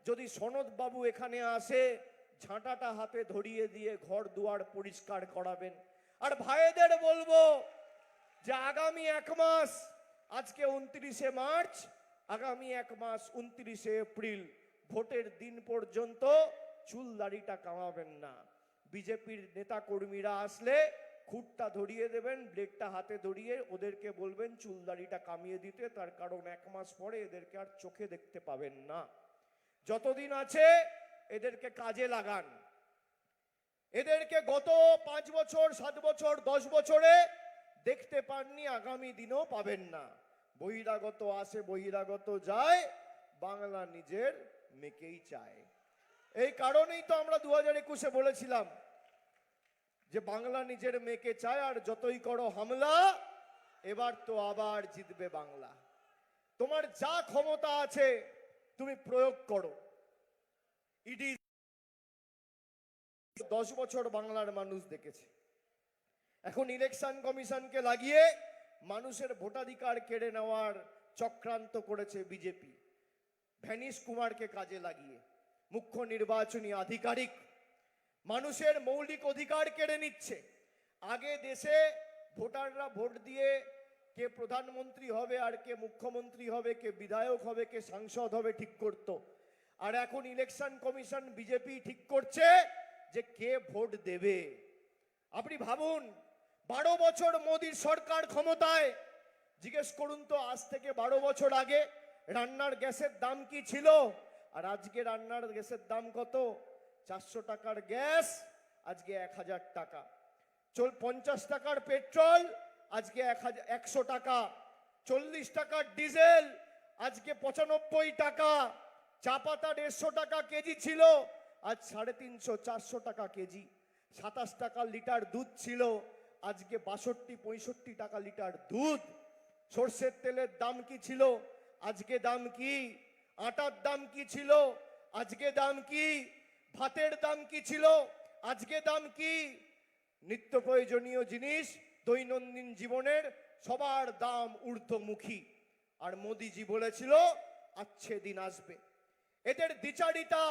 যদি সনদ বাবু এখানে আসে ঝাঁটাটা হাতে ধরিয়ে দিয়ে ঘর দুয়ার পরিষ্কার করাবেন। আর ভাইদের বলবো যে আগামী 1 মাস, আজকে 29শে মার্চ, আগামী 1 মাস 29শে এপ্রিল ভোটের দিন পর্যন্ত চুল দাড়িটা কামাবেন না। বিজেপির নেতা কর্মীরা আসলে খুঁটটা ধরিয়ে দেবেন, ব্লেডটা হাতে ধরিয়ে ওদেরকে বলবেন চুল দাড়িটা কামিয়ে দিতে, তার কারণ 1 মাস পরে এদেরকে আর চোখে দেখতে পাবেন না। যতদিন আছে এদেরকে কাজে লাগান। এদেরকে গত 5 বছর 7 বছর 10 বছরে দেখতে পাননি, আগামী দিনেও পাবেন না। বহিরাগত আসে বহিরাগত যায়, বাংলা নিজের মেকেই চায়। এই কারণেই তো আমরা 2021-এ বলেছিলাম যে বাংলা নিজের মেয়েকে চায়, আর যতই করো হামলা এবার তো আবার জিতবে বাংলা। তোমার যা ক্ষমতা আছে তুমি প্রয়োগ করো। ইডি 10 বছর বাংলার মানুষ দেখেছে। এখন ইলেকশন কমিশনকে লাগিয়ে মানুষের ভোটাধিকার কেড়ে নেওয়ার চক্রান্ত করেছে বিজেপি। ভ্যানিশ কুমারকে কাজে লাগিয়ে মুখ্য নির্বাচনী আধিকারিক মানুষের মৌলিক অধিকার কেড়ে নিচ্ছে। আগে দেশে ভোটাররা ভোট দিয়ে কে প্রধানমন্ত্রী হবে আর কে মুখ্যমন্ত্রী হবে, কে বিধায়ক হবে, কে সাংসদ হবে ঠিক করত। আর এখন ইলেকশন কমিশন বিজেপি ঠিক করছে যে কে ভোট দেবে। আপনি ভাবুন, 12 বছর মোদীর সরকার ক্ষমতায়, জিজ্ঞেস করুন তো আজ থেকে 12 বছর আগে রান্নার গ্যাসের দাম কি ছিল, আর আজকে রান্নার গ্যাসের দাম কত? 400 টাকার গ্যাস আজকে 1000 টাকা, 50 টাকার পেট্রোল আজকে 100 টাকা, 40 টাকার ডিজেল আজকে 95 টাকা, চা পাতা 150 টাকা কেজি ছিল, আজ 350-400 টাকা কেজি। 27 টাকা লিটার দুধ ছিল, আজকে 62-65 টাকা লিটার দুধ। সর্ষের তেলের দাম কি ছিল, আজকে দাম কি? আটার দাম কি ছিল, আজকে দাম কি? ভাতের দাম কি ছিল, আজকে দাম কি? নিত্য প্রয়োজনীয় জিনিস দৈনন্দিন জীবনের সবার দাম ঊর্ধ্বমুখী। আর মোদিজি বলেছিল আচ্ছে দিন আসবে। এদের দ্বিচারিতা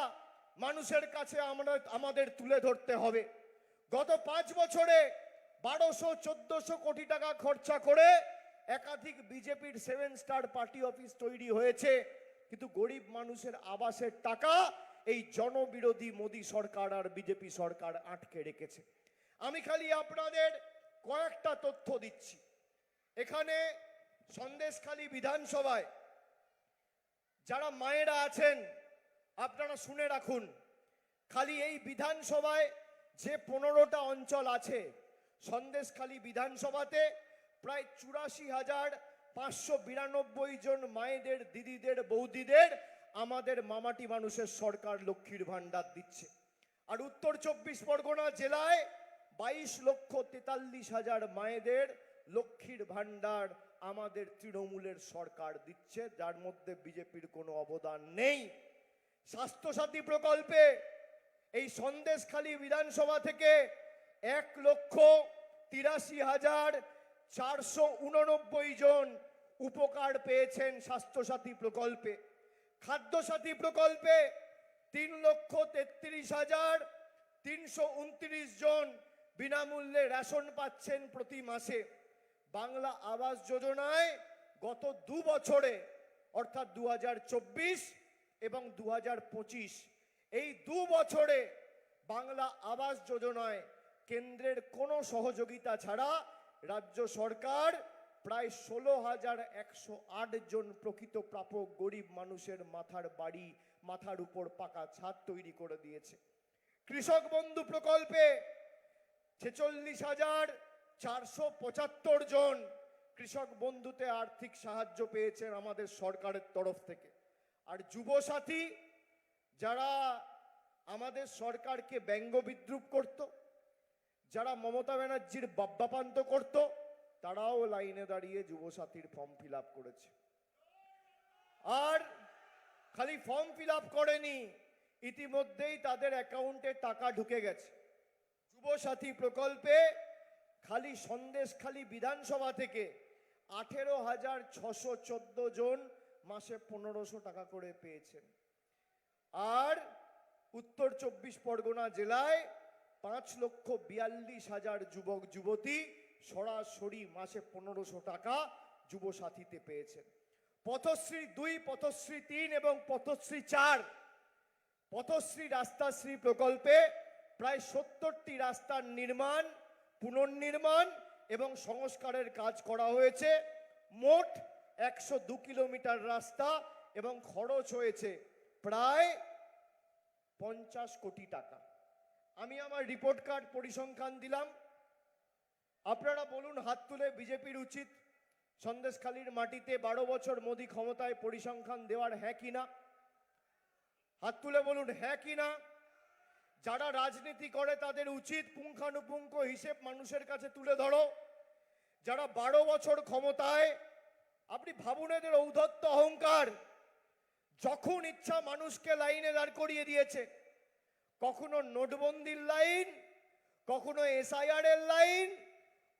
মানুষের কাছে আমাদের তুলে ধরতে হবে। গত 5 বছরে 1200-1400 কোটি টাকা খরচা করে একাধিক বিজেপির 7 স্টার পার্টি অফিস তৈরি হয়েছে, কিন্তু গরিব মানুষের আবাসের টাকা এই জনবিরোধী মোদী সরকার আর বিজেপি সরকার আটকে রেখেছে। আমি খালি আপনাদের কয়েকটা তথ্য দিচ্ছি। এখানে সন্দেশখালী বিধানসভায় যারা মায়েরা আছেন আপনারা শুনে রাখুন, খালি এই বিধানসভায় যে 15টা অঞ্চল আছে, সন্দেশখালী বিধানসভাতে প্রায় 84,592 জন মায়েদের, দিদিদের, বৌদিদের আমাদের মামাটি মানুষের সরকার লক্ষ্মীর ভান্ডার দিচ্ছে। আর উত্তর 24 পরগনা জেলায় 22,43,000 মায়েদের লক্ষ্মীর ভান্ডার আমাদের তৃণমূলের সরকার দিচ্ছে, যার মধ্যে বিজেপির কোনো অবদান নেই। স্বাস্থ্যসাথী প্রকল্পে এই সন্দেশখালী বিধানসভা থেকে 1,83,489 জন উপকার পেয়েছেন স্বাস্থ্যসাথী প্রকল্পে। খাদ্যসাথী প্রকল্পে 3,33,329 জন বিনামূল্যে রেশন পাচ্ছেন প্রতি মাসে। বাংলা আবাস যোজনায় গত 2 বছরে অর্থাৎ 2024 এবং 2025 এই 2 বছরে বাংলা আবাস যোজনায় কেন্দ্রের কোনো সহযোগিতা ছাড়া রাজ্য সরকার প্রায় 16,108 জন প্রকৃত প্রাপক গরিব মানুষের মাথার বাড়ি, মাথার উপর পাকা ছাদ তৈরি করে দিয়েছে। কৃষক বন্ধু প্রকল্পে 46,475 জন কৃষক বন্ধুতে আর্থিক সাহায্য পেয়েছেন আমাদের সরকারের তরফ থেকে। আর যুবসাথী, যারা আমাদের সরকারকে ব্যঙ্গ বিদ্রুপ করত, যারা মমতা ব্যানার্জির বাব্যাপান্ত করত, তারাও লাইনে দাঁড়িয়ে যুবসাথীর ফর্ম ফিল আপ করেছে। আর খালি ফর্ম ফিল আপ করেনি, ইতিমধ্যেই তাদের অ্যাকাউন্টে টাকা ঢুকে গেছে। যুবসাথী প্রকল্পে খালি সন্দেশখালী বিধানসভা থেকে 18,614 জন মাসে 1500 টাকা করে পেয়েছেন। আর উত্তর 24 পরগনা জেলায় 5,42,000 যুবক যুবতী সরাসরি মাসে 1500 টাকা যুব সাথীতে পেয়েছেন। পথশ্রী 2, পথশ্রী 3 এবং পথশ্রী 4, পথশ্রী রাস্তাশ্রী প্রকল্পে প্রায় 70টি রাস্তার নির্মাণ, পুনর্নির্মাণ এবং সংস্কারের কাজ করা হয়েছে। মোট 102 কিলোমিটার রাস্তা এবং খরচ হয়েছে প্রায় 50 কোটি টাকা। আমি আমার রিপোর্ট কার্ড পরিসংখ্যান দিলাম, আপনারা বলুন হাত তুলে বিজেপির উচিত সন্দেশখালীর মাটিতে 12 বছর মোদি ক্ষমতায় পরিসংখ্যান দেওয়ার, হ্যাঁ কিনা? হাত তুলে বলুন হ্যাঁ কিনা। যারা রাজনীতি করে তাদের উচিত পুঙ্খানুপুঙ্খ হিসেব মানুষের কাছে তুলে ধরো। যারা 12 বছর ক্ষমতায়, আপনি ভাবুন এদের ঔদ্ধত্য অহংকার, যখন ইচ্ছা মানুষকে লাইনে দাঁড় করিয়ে দিয়েছে। কখনো নোটবন্দির লাইন, কখনো এসআইআর এর লাইন,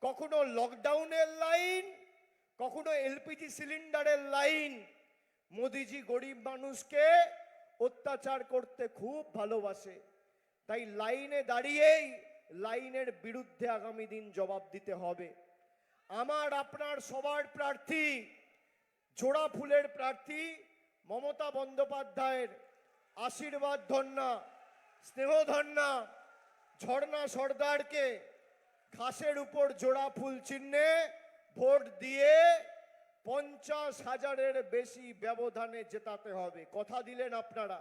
কখনো লকডাউনের লাইন, কখনো এলপিজি সিলিন্ডারের লাইন। মোদিজি গরিব মানুষকে অত্যাচার করতে খুব ভালোবাসে, তাই লাইনে দাঁড়িয়েই লাইনের বিরুদ্ধে আগামী দিন জবাব দিতে হবে। আমার আপনার সবার প্রার্থী, জোড়া ফুলের প্রার্থী মমতা বন্দ্যোপাধ্যায়ের আশীর্বাদ ধন্যা, স্নেহধন্যা ঝর্ণা সর্দারকে ঘাসের উপর জোড়া ফুল চিহ্নে ভোট দিয়ে 50,000-এর বেশি ব্যবধানে জেতাতে হবে। কথা দিলেন আপনারা।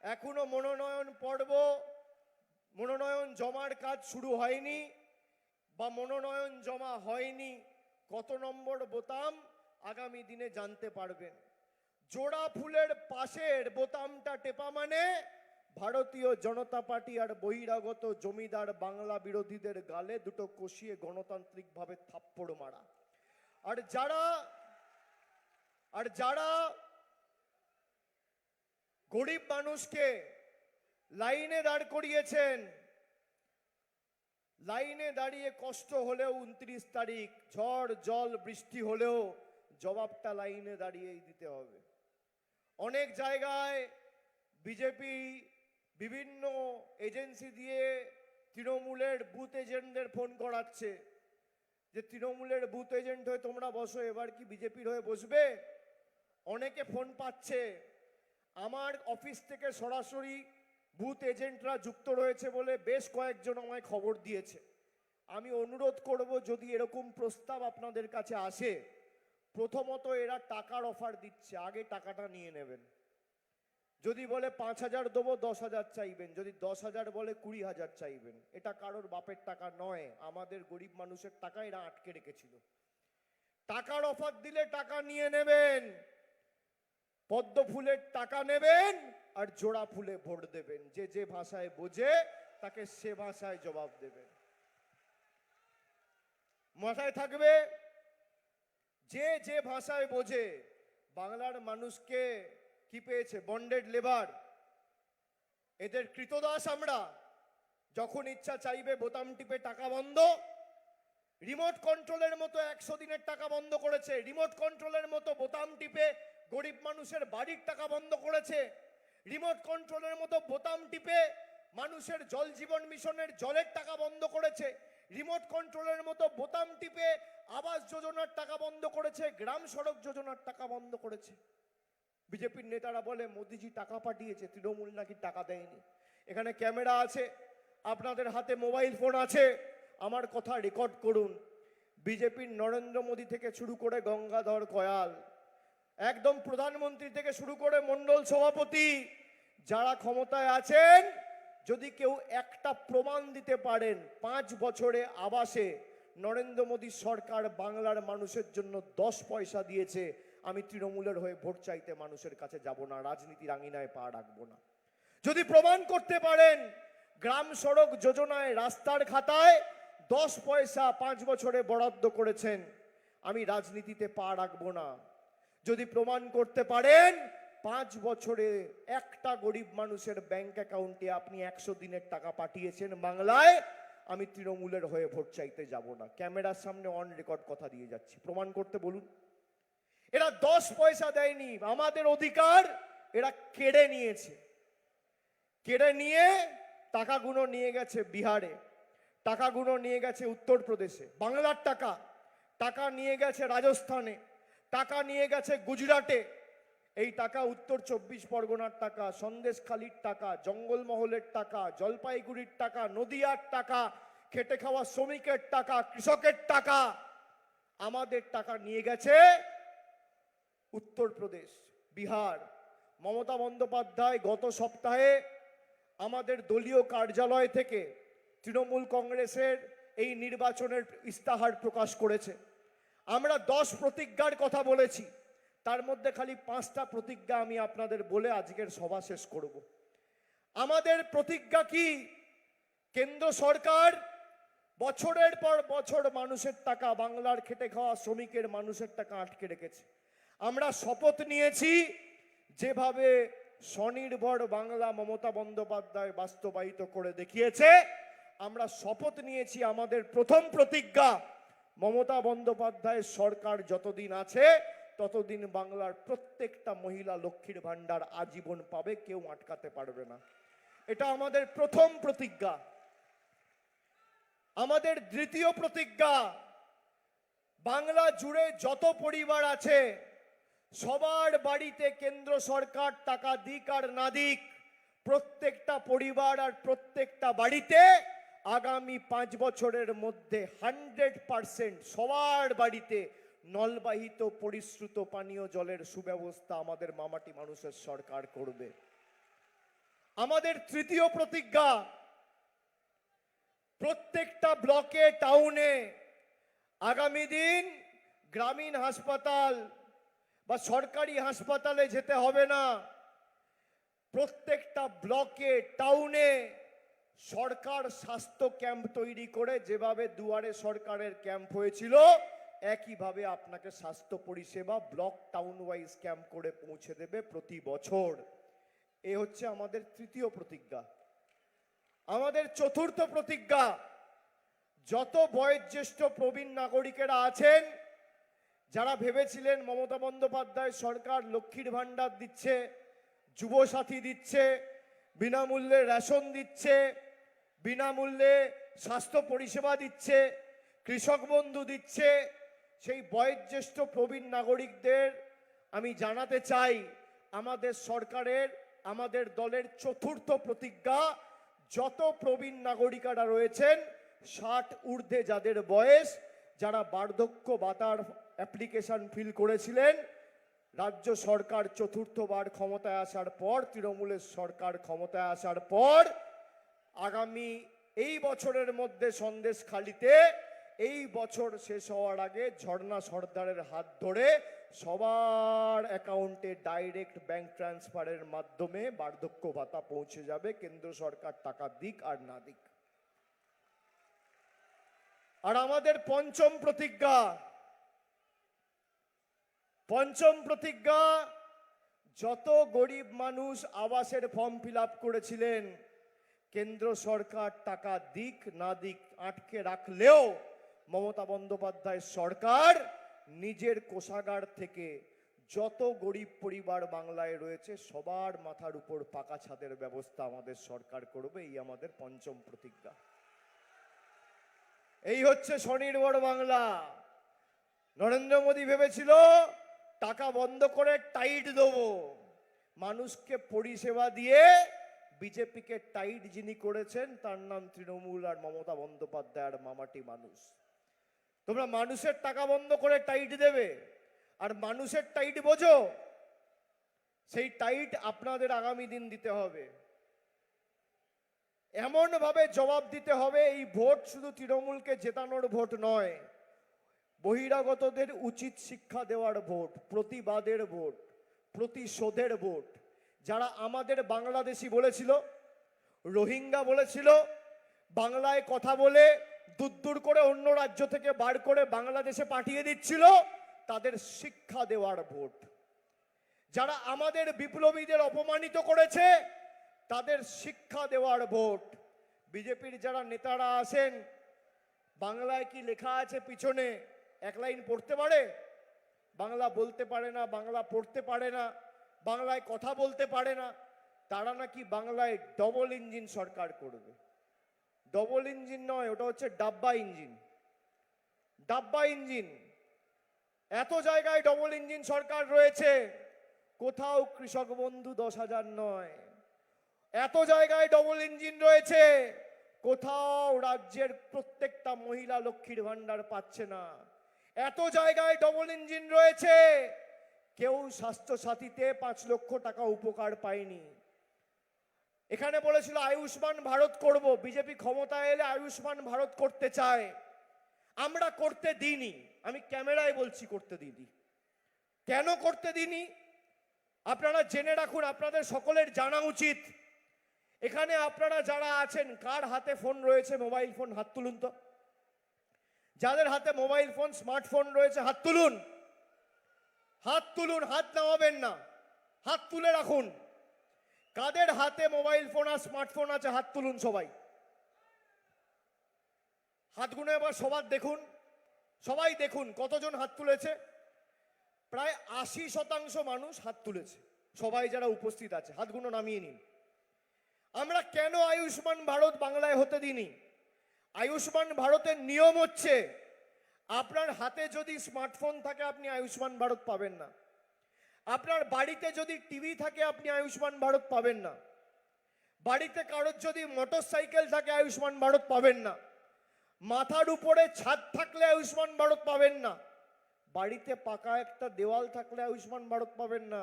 এখনো মনোনয়ন জমার কাজ শুরু হয়নি বা মনোনয়ন জমা হয়নি, কত নম্বর বোতাম আগামী দিনে জানতে পারবেন। জোড়া ফুলের পাশের বোতামটা টেপা মানে ভারতীয় জনতা পার্টি আর বহিরাগত জমিদার বাংলা বিরোধীদের গালে দুটো কষিয়ে গণতান্ত্রিকভাবে থাপ্পড় মারা। আর যারা গরিব মানুষকে লাইনে দাঁড় করিয়েছেন, লাইনে দাঁড়িয়ে কষ্ট হলেও 29 তারিখ ঝড় জল বৃষ্টি হলেও জবাবটা লাইনে দাঁড়িয়েই দিতে হবে। অনেক জায়গায় বিজেপি বিভিন্ন এজেন্সি দিয়ে তৃণমূলের বুথ এজেন্টদের ফোন করাচ্ছে যে তৃণমূলের বুথ এজেন্ট হয়ে তোমরা বসো, এবার কি বিজেপির হয়ে বসবে? অনেকে ফোন পাচ্ছে। আমার অফিস থেকে সরাসরি বুথ এজেন্টরা যুক্ত রয়েছে বলে বেশ কয়েকজন আমায় খবর দিয়েছে। আমি অনুরোধ করব, যদি এরকম প্রস্তাব আপনাদের কাছে আসে, প্রথমত এরা টাকার অফার দিচ্ছে, আগে টাকাটা নিয়ে নেবেন। যদি বলে 5,000 দেবো, 10,000 চাইবেন। যদি 10,000 বলে 20,000 চাইবেন। এটা কারোর বাপের টাকা নয়, আমাদের গরিব মানুষের টাকা এরা আটকে রেখেছিল। টাকার অফার দিলে টাকা নিয়ে নেবেন, পদ্ম ফুলের টাকা নেবেন আর জোড়া ফুলে ভোট দেবেন। যে যে ভাষায় বোঝে তাকে সে ভাষায় জবাব দেবেন। মাথায় থাকবে, যে যে ভাষায় বোঝে। বাংলার মানুষকে কি পেয়েছে? বন্ডেড লেবার, এদের কৃতদাস আমরা। যখন ইচ্ছা চাইবে বোতাম টিপে টাকা বন্ধ। রিমোট কন্ট্রোলের মতো 100 দিনের টাকা বন্ধ করেছে। রিমোট কন্ট্রোলের মতো বোতাম টিপে গরিব মানুষের বাড়ির টাকা বন্ধ করেছে। রিমোট কন্ট্রোলের মতো বোতাম টিপে মানুষের জল জীবন মিশনের জলের টাকা বন্ধ করেছে। রিমোট কন্ট্রোলের মতো বোতাম টিপে আবাস যোজনার টাকা বন্ধ করেছে, গ্রাম সড়ক যোজনার টাকা বন্ধ করেছে। বিজেপির নেতারা বলে মোদিজি টাকা পাঠিয়েছে, তৃণমূল নাকি টাকা দেয়নি। এখানে ক্যামেরা আছে, আপনাদের হাতে মোবাইল ফোন আছে, আমার কথা রেকর্ড করুন। বিজেপির নরেন্দ্র মোদী থেকে শুরু করে গঙ্গাধর কয়াল, একদম প্রধানমন্ত্রী থেকে শুরু করে মন্ডল সভাপতি, যারা ক্ষমতায় আছেন, যদি কেউ একটা প্রমাণ দিতে পারেন 5 বছরে আবাসে নরেন্দ্র মোদী সরকার বাংলার মানুষের জন্য 10 পয়সা দিয়েছে, আমি তৃণমূলের হয়ে ভোট চাইতে মানুষের কাছে যাব না, রাজনীতির আঙিনায় পা রাখবো না। যদি প্রমাণ করতে পারেন গ্রাম সড়ক যোজনায় রাস্তার খাতায় 10 পয়সা 5 বছরে বরাদ্দ করেছেন, আমি রাজনীতিতে পা রাখবো না। যদি প্রমাণ করতে পারেন 5 বছরে একটা গরিব মানুষের ব্যাংক অ্যাকাউন্টে আপনি 100 দিনের টাকা পাঠিয়েছেন বাংলায়, আমি তৃণমূলের হয়ে ভোট চাইতে যাব না। ক্যামেরার সামনে অন রেকর্ড কথা দিয়ে যাচ্ছি, প্রমাণ করতে বলুন। এরা 10 পয়সা দেয়নি, আমাদের অধিকার এরা কেড়ে নিয়েছে। কেড়ে নিয়ে টাকাগুলো নিয়ে গেছে বিহারে, টাকাগুলো নিয়ে গেছে উত্তরপ্রদেশে, বাংলার টাকা। টাকা নিয়ে গেছে রাজস্থানে, টাকা নিয়ে গেছে গুজরাটে। এই টাকা উত্তর 24 পরগনার টাকা, সন্দেশখালির টাকা, জঙ্গলমহলের টাকা, জলপাইগুড়ির টাকা, নদিয়ার টাকা, খেটে খাওয়া শ্রমিকের টাকা, কৃষকের টাকা। আমাদের টাকা নিয়ে গেছে উত্তরপ্রদেশ, বিহার। মমতা বন্দ্যোপাধ্যায় গত সপ্তাহে আমাদের দলীয় কার্যালয় থেকে তৃণমূল কংগ্রেসের এই নির্বাচনের ইস্তাহার প্রকাশ করেছে। আমরা 10 প্রতিজ্ঞার কথা বলেছি, তার মধ্যে খালি 5টা প্রতিজ্ঞা আমি আপনাদের বলে আজকের সভা শেষ করব। আমাদের প্রতিজ্ঞা কি? কেন্দ্র সরকার বছরের পর বছর মানুষের টাকা, বাংলার খেটে খাওয়া শ্রমিকের মানুষের টাকা আটকে রেখেছে। আমরা শপথ নিয়েছি, যেভাবে স্বনির্ভর বাংলা মমতা বন্দ্যোপাধ্যায় বাস্তবায়িত করে দেখিয়েছে, আমরা শপথ নিয়েছি, আমাদের প্রথম প্রতিজ্ঞা, মমতা বন্দ্যোপাধ্যায়ের সরকার যতদিন আছে ততদিন বাংলার প্রত্যেকটা মহিলা লক্ষ্মীর ভান্ডার আজীবন পাবে, কেউ আটকাতে পারবে না। এটা আমাদের প্রথম প্রতিজ্ঞা। আমাদের দ্বিতীয় প্রতিজ্ঞা, বাংলা জুড়ে যত পরিবার আছে সবার বাড়িতে কেন্দ্র সরকার টাকা দিক আর না দিক, প্রত্যেকটা পরিবার আর প্রত্যেকটা বাড়িতে আগামী 5 বছরের মধ্যে 100% সবার বাড়িতে নলবাহিত পরিশ্রুত পানীয় জলের সুব্যবস্থা আমাদের মামাটি মানুষের সরকার করবে। আমাদের তৃতীয় প্রতিজ্ঞা, প্রত্যেকটা ব্লকে টাউনে আগামী দিন গ্রামীণ হাসপাতাল বা সরকারি হাসপাতালে যেতে হবে না, প্রত্যেকটা ব্লকে টাউনে সরকার স্বাস্থ্য ক্যাম্প তৈরি করে, যেভাবে দুয়ারে সরকারের ক্যাম্প হয়েছিল একইভাবে আপনাকে স্বাস্থ্য পরিষেবা ব্লক টাউন ওয়াইজ ক্যাম্প করে পৌঁছে দেবে প্রতি বছর। এ হচ্ছে আমাদের তৃতীয় প্রতিজ্ঞা। আমাদের চতুর্থ প্রতিজ্ঞা, যত বয়োজ্যেষ্ঠ প্রবীণ নাগরিকেরা আছেন, যারা ভেবেছিলেন মমতা বন্দ্যোপাধ্যায় সরকার লক্ষ্মীর ভান্ডার দিচ্ছে, যুবসাথী দিচ্ছে, বিনামূল্যে রেশন দিচ্ছে, বিনামূল্যে স্বাস্থ্য পরিষেবা দিচ্ছে, কৃষক বন্ধু দিচ্ছে, সেই বয়োজ্যেষ্ঠ প্রবীণ নাগরিকদের আমি জানাতে চাই, আমাদের সরকারের, আমাদের দলের চতুর্থ প্রতিজ্ঞা, যত প্রবীণ নাগরিকরা রয়েছেন 60 ঊর্ধ্বে যাদের বয়স, যারা বার্ধক্য ভাতার অ্যাপ্লিকেশন ফিল করেছিলেন, রাজ্য সরকার চতুর্থবার ক্ষমতায় আসার পর, তৃণমূলের সরকার ক্ষমতায় আসার পর, আগামী এই বছরের মধ্যে সন্দেশখালিতে এই বছর শেষ হওয়ার আগে ঝর্ণা সর্দারের হাত ধরে সবার অ্যাকাউন্টে ডাইরেক্ট ব্যাংক ট্রান্সফারের মাধ্যমে বার্ধক্য ভাতা পৌঁছে যাবে, কেন্দ্র সরকার টাকা দিক আর না দিক। আর আমাদের পঞ্চম প্রতিজ্ঞা, যত গরিব মানুষ আবাসের ফর্ম ফিল আপ করেছিলেন, কেন্দ্র সরকার টাকা দিক না দিক আটকে রাখলেও মমতা বন্দ্যোপাধ্যায় সরকার নিজের কোষাগার থেকে যত গরিব পরিবার বাংলায় রয়েছে সবার মাথার উপর পাকা ছাদের ব্যবস্থা আমাদের সরকার করবে। এই আমাদের পঞ্চম প্রতিজ্ঞা। এই হচ্ছে স্বনির্ভর বাংলা। নরেন্দ্র মোদী ভেবেছিল টাকা বন্ধ করে টাইট দেবো, মানুষকে পরিষেবা দিয়ে বিজেপিকে টাইট যিনি করেছেন তার নাম তৃণমূল আর মমতা বন্দ্যোপাধ্যায় আর মামাটি মানুষ। তোমরা মানুষের টাকা বন্ধ করে টাইট দেবে আর মানুষের টাইট বোঝো, সেই টাইট আপনাদের আগামী দিন দিতে হবে, এমন ভাবে জবাব দিতে হবে। এই ভোট শুধু তৃণমূলকে জেতানোর ভোট নয়, বহিরাগতদের উচিত শিক্ষা দেওয়ার ভোট, প্রতিবাদের ভোট, প্রতিশোধের ভোট। যারা আমাদের বাংলাদেশি বলেছিল, রোহিঙ্গা বলেছিল, বাংলায় কথা বলে দূর করে অন্য রাজ্য থেকে বার করে বাংলাদেশে পাঠিয়ে দিচ্ছিল, তাদের শিক্ষা দেওয়ার ভোট। যারা আমাদের বিপ্লবীদের অপমানিত করেছে তাদের শিক্ষা দেওয়ার ভোট। বিজেপির যারা নেতারা আছেন, বাংলায় কি লেখা আছে পিছনে এক লাইন পড়তে পারে? বাংলা বলতে পারে না, বাংলা পড়তে পারে না, বাংলায় কথা বলতে পারে না, তারা নাকি বাংলায় ডবল ইঞ্জিন সরকার করবে। ডবল ইঞ্জিন নয়, ওটা হচ্ছে ডাব্বা ইঞ্জিন। ডাব্বা ইঞ্জিন। এত জায়গায় ডবল ইঞ্জিন সরকার রয়েছে, কোথাও কৃষক বন্ধু 10,000 নয়। এত জায়গায় ডবল ইঞ্জিন রয়েছে, কোথাও রাজ্যের প্রত্যেকটা মহিলা লক্ষ্মীর ভান্ডার পাচ্ছে না। এত জায়গায় ডবল ইঞ্জিন রয়েছে, কেউ স্বাস্থ্য সাথীতে 5 লক্ষ টাকা উপকার পায়নি। এখানে বলেছিল আয়ুষ্মান ভারত করব, বিজেপি ক্ষমতায় এলে আয়ুষ্মান ভারত করতে চায়, আমরা করতে দিইনি। আমি ক্যামেরায় বলছি করতে দিইনি। কেন করতে দিইনি আপনারা জেনে রাখুন, আপনাদের সকলের জানা উচিত। এখানে আপনারা যারা আছেন, কার হাতে ফোন রয়েছে, মোবাইল ফোন, হাত তুলুন তো। যাদের হাতে মোবাইল ফোন, স্মার্টফোন রয়েছে, হাত তুলুন। হাত তুলুন, হাত নামাবেন না, হাত তুলে রাখুন। কাদের হাতে মোবাইল ফোন আর স্মার্টফোন আছে, হাত তুলুন সবাই। হাতগুলো এবার সবার দেখুন, সবাই দেখুন কতজন হাত তুলেছে। প্রায় 80% মানুষ হাত তুলেছে। সবাই যারা উপস্থিত আছে হাতগুলো নামিয়ে নিন। আমরা কেন আয়ুষ্মান ভারত বাংলায় হতে দিইনি? আয়ুষ্মান ভারতের নিয়ম হচ্ছে, আপনার হাতে যদি স্মার্টফোন থাকে আপনি আয়ুষ্মান ভারত পাবেন না। আপনার বাড়িতে যদি টিভি থাকে আপনি আয়ুষ্মান ভারত পাবেন না। বাড়িতে কারোর যদি মোটরসাইকেল থাকে আয়ুষ্মান ভারত পাবেন না। মাথার উপরে ছাদ থাকলে আয়ুষ্মান ভারত পাবেন না। বাড়িতে পাকা একটা দেওয়াল থাকলে আয়ুষ্মান ভারত পাবেন না।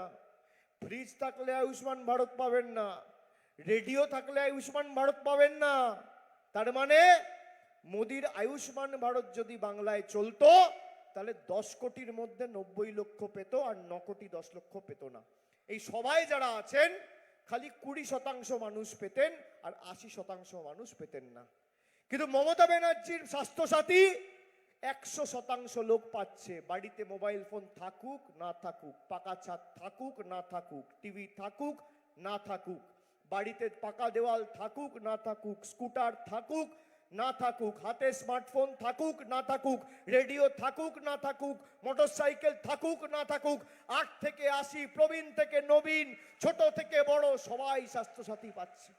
ফ্রিজ থাকলে আয়ুষ্মান ভারত পাবেন না। রেডিও থাকলে আয়ুষ্মান ভারত পাবেন না। তার মানে মোদির আয়ুষ্মান ভারত যদি বাংলায় চলতো, তাহলে 10 কোটির মধ্যে 90 লক্ষ পেত, আর 9 কোটি 10 লক্ষ পেত না। এই সবাই যারা আছেন খালি 20% মানুষ পেতেন, আর 80% মানুষ পেতেন না। কিন্তু মমতা ব্যানার্জির স্বাস্থ্যসাথী 100% লোক পাচ্ছে। বাড়িতে মোবাইল ফোন থাকুক না থাকুক, পাকা ছাদ থাকুক না থাকুক, টিভি থাকুক না থাকুক, বাড়িতে পাকা দেওয়াল থাকুক না থাকুক, স্কুটার থাকুক না থাকুক, হাতে স্মার্টফোন থাকুক না থাকুক, রেডিও থাকুক না থাকুক, মোটরসাইকেল থাকুক না থাকুক, 8 থেকে 80, প্রবীণ থেকে নবীন, ছোট থেকে বড়, সবাই স্বাস্থ্যসাথী পাচ্ছে।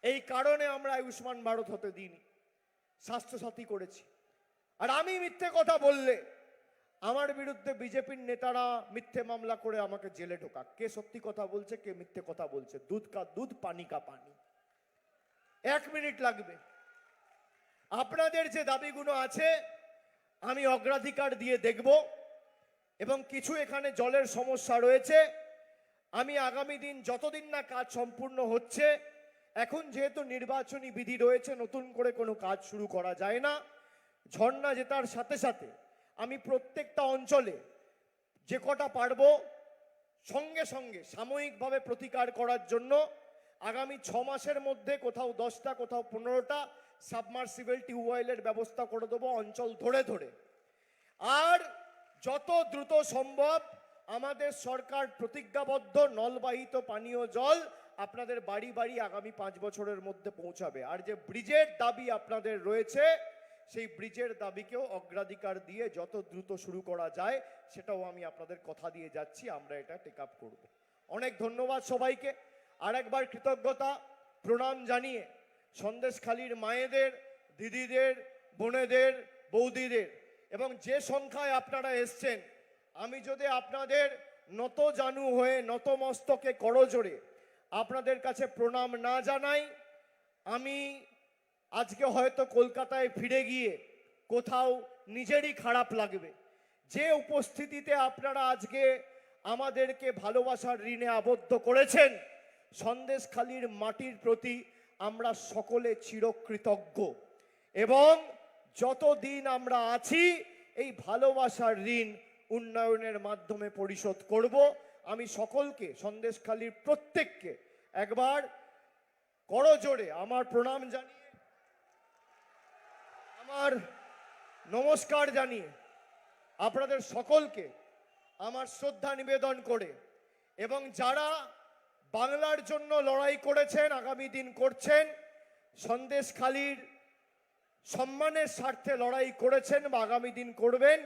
এই কারণে আমরা আয়ুষ্মান ভারত হতে দিইনি, স্বাস্থ্যসাথী করেছি। আর আমি মিথ্যে কথা বললে আমার বিরুদ্ধে বিজেপির নেতারা মিথ্যে মামলা করে আমাকে জেলে ঢোকাক। কে সত্যি কথা বলছে, কে মিথ্যে কথা বলছে, দুধ কা দুধ, পানি কা পানি। 1 মিনিট লাগবে। আপনাদের যে দাবিগুলো আছে আমি অগ্রাধিকার দিয়ে দেখব, এবং কিছু এখানে জলের সমস্যা রয়েছে। আমি আগামী দিন, যতদিন না কাজ সম্পূর্ণ হচ্ছে, এখন যেহেতু নির্বাচনী বিধি রয়েছে, নতুন করে কোনো কাজ শুরু করা যায় না। ঝর্ণা জেতার সাথে সাথে আমি প্রত্যেকটা অঞ্চলে যে কটা পারবো সঙ্গে সঙ্গে সাময়িকভাবে প্রতিকার করার জন্য আগামী 6 মাসের মধ্যে কোথাও 10টা, কোথাও 15টা সাবমার্সিবল টিউবওয়েলের ব্যবস্থা করে দেবো অঞ্চল ধরে ধরে। আর যত দ্রুত সম্ভব আমাদের সরকার প্রতিজ্ঞাবদ্ধ, নলবাহিত পানীয় জল আপনাদের বাড়ি বাড়ি আগামী 5 বছরের মধ্যে পৌঁছাবে। আর যে ব্রিজের দাবি আপনাদের রয়েছে, সেই ব্রিজের দাবিকেও অগ্রাধিকার দিয়ে যত দ্রুত শুরু করা যায় সেটাও আমি আপনাদের কথা দিয়ে যাচ্ছি, আমরা এটা টেক আপ করব। অনেক ধন্যবাদ সবাইকে। আরেকবার কৃতজ্ঞতা প্রণাম জানিয়ে সন্দেশখালীর মায়েদের, দিদিদের, বোনেদের, বৌদিদের, এবং যে সংখ্যায় আপনারা এসছেন, আমি যদি আপনাদের নত জানু হয়ে, নতমস্তকে করজোড়ে আপনাদের কাছে প্রণাম না জানাই, আমি আজকে হয়তো কলকাতায় ফিরে গিয়ে কোথাও নিজেরই খারাপ লাগবে। যে উপস্থিতিতে আপনারা আজকে আমাদেরকে ভালোবাসার ঋণে আবদ্ধ করেছেন, সন্দেশখালীর মাটির প্রতি আমরা সকলে চিরকৃতজ্ঞ, এবং যতদিন আমরা আছি এই ভালোবাসার ঋণ উন্নয়নের মাধ্যমে পরিশোধ করব। আমি সকলকে, সন্দেশখালীর প্রত্যেককে একবার করজোড়ে আমার প্রণাম জানিয়ে, আমার নমস্কার জানিয়ে, আপনাদের সকলকে আমার শ্রদ্ধা নিবেদন করে, এবং যারা বাংলার জন্য লড়াই করেছেন, আগামী দিন করছেন, সন্দেশখালীর সম্মানের স্বার্থে লড়াই করেছেন বা আগামী দিন করবেন,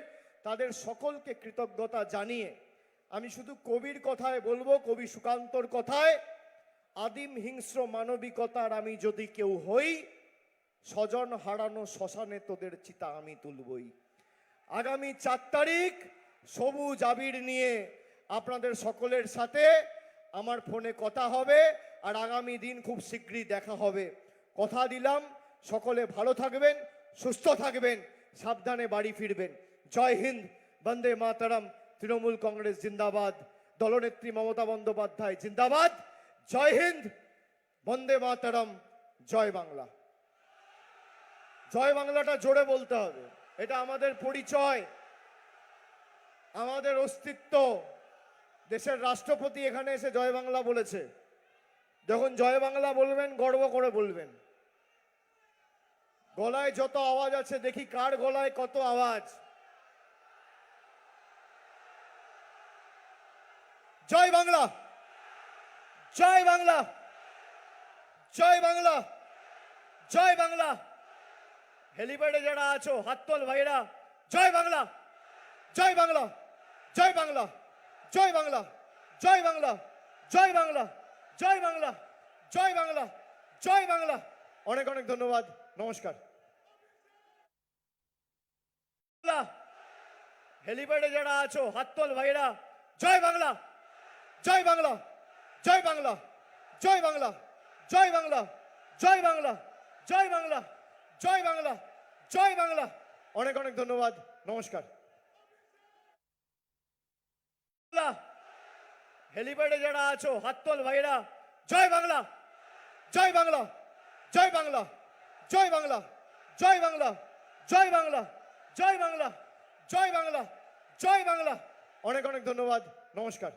তাদের সকলকে কৃতজ্ঞতা জানিয়ে আমি শুধু কবির কথায় বলবো, কবি সুকান্তর কথায়, আদিম হিংস্র মানবিকতার আমি যদি কেউ হই, স্বজন হারানো শ্মশানে তোদের চিতা আমি তুলবই। আগামী 4 তারিখ সবুজ আবির নিয়ে আপনাদের সকলের সাথে আমার ফোনে কথা হবে, আর আগামী দিন খুব শীঘ্রই দেখা হবে। কথা দিলাম, সকলে ভালো থাকবেন, সুস্থ থাকবেন, সাবধানে বাড়ি ফিরবেন। জয় হিন্দ, বন্দে মাতরম, তৃণমূল কংগ্রেস জিন্দাবাদ, দলনেত্রী মমতা বন্দ্যোপাধ্যায় জিন্দাবাদ। জয় হিন্দ, বন্দে মাতরম, জয় বাংলা। জয় বাংলাটা জোরে বলতে হবে, এটা আমাদের পরিচয়, আমাদের অস্তিত্ব। দেশের রাষ্ট্রপতি এখানে এসে জয় বাংলা বলেছে। যখন জয় বাংলা বলবেন গর্ব করে বলবেন। গলায় যত আওয়াজ আছে, দেখি কার গলায় কত আওয়াজ। জয় বাংলা, জয় বাংলা, জয় বাংলা, জয় বাংলা। হেলিপ্যাডে যারা আছো হাততল ভাইরা, জয় বাংলা, জয় বাংলা, জয় বাংলা, জয় বাংলা, জয় বাংলা, জয় বাংলা, জয় বাংলা, জয় বাংলা, জয় বাংলা। অনেক অনেক ধন্যবাদ, নমস্কার। হেলিপ্যাডে যারা আছো হাততল ভাইরা, জয় বাংলা, জয় বাংলা, জয় বাংলা, জয় বাংলা, জয় বাংলা, জয় বাংলা, জয় বাংলা, জয় বাংলা, জয় বাংলা। অনেক অনেক ধন্যবাদ, নমস্কার। হেলিপ্যাডে যারা আছো হাততল ভাইরা, জয় বাংলা, জয় বাংলা, জয় বাংলা, জয় বাংলা, জয় বাংলা, জয় বাংলা, জয় বাংলা, জয় বাংলা, জয় বাংলা। অনেক অনেক ধন্যবাদ, নমস্কার।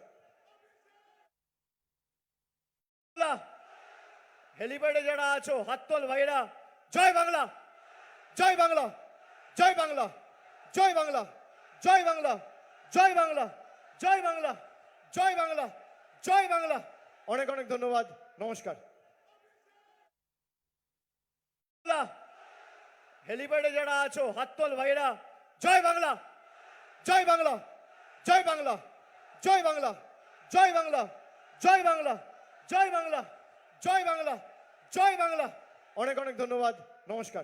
হেলিপ্যাডে যারা আছো হাততল ভাইরা, জয় বাংলা, জয় বাংলা, জয় বাংলা, জয় বাংলা, জয় বাংলা, জয় বাংলা, জয় বাংলা, জয় বাংলা, জয় বাংলা। অনেক অনেক ধন্যবাদ, নমস্কার। হেলিপ্যাডে যারা আছো হাততল ভাইরা, জয় বাংলা, জয় বাংলা, জয় বাংলা, জয় বাংলা, জয় বাংলা, জয় বাংলা, জয় বাংলা, জয় বাংলা, জয় বাংলা। অনেক অনেক ধন্যবাদ, নমস্কার।